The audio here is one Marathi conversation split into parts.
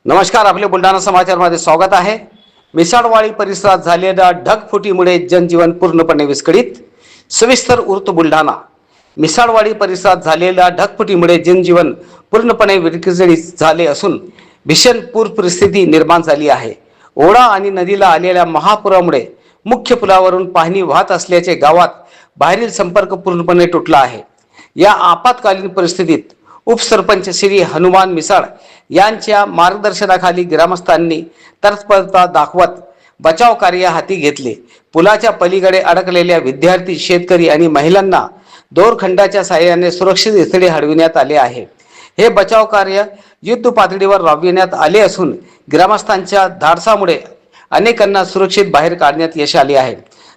नमस्कार, आपले बुलढाणा समाचारमध्ये स्वागत आहे। मिसाळवाडी परिसरात झालेल्या ढगफुटीमुळे जनजीवन पूर्णपणे विस्कळीत। सविस्तर वृत्त बुलढाणा। मिसाळवाडी परिसरात झालेल्या ढगफुटीमुळे जनजीवन पूर्णपणे विस्कळीत झाले असून भीषण पूर परिस्थिती निर्माण झाली आहे। ओढा आणि नदीला आलेल्या महापुरामुळे मुख्य पुलावरून पाणी वाहत असल्याचे गावात बाहेरील संपर्क पूर्णपणे तुटला आहे। या आपत्कालीन परिस्थितीत उपसरपंच श्री हनुमान मिसाळ यांच्या मार्गदर्शनाखाली ग्रामस्थांनी तत्परता दाखवत बचाव कार्य हाती घेतले। पुलाच्या पलीकडे अडकलेल्या विद्यार्थी, शेतकरी आणि महिलांना दोरखंडाच्या साहाय्याने सुरक्षित स्थळी हलविण्यात आले आहे। हे बचाव कार्य युद्ध पातळीवर राबविण्यात आले असून ग्रामस्थांच्या धाडसामुळे अनेकांना सुरक्षित बाहेर काढण्यात यश आले आहे।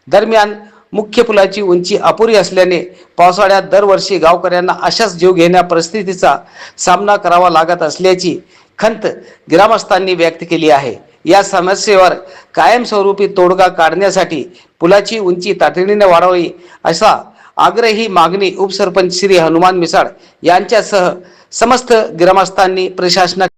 दरम्यान मुख्य पुलाची उंची अपुरी असल्याने पावसाळ्यात दरवर्षी गावकऱ्यांना अशाच जीवघेण्या परिस्थितीचा सामना करावा लागत असल्याची खंत ग्रामस्थांनी व्यक्त केली आहे। या समस्येवर कायमस्वरूपी तोडगा काढण्यासाठी पुलाची उंची तातडीने वाढवावी असा आग्रही मागणी उपसरपंच श्री हनुमान मिसाळ यांच्यासह समस्त ग्रामस्थांनी प्रशासनाकडे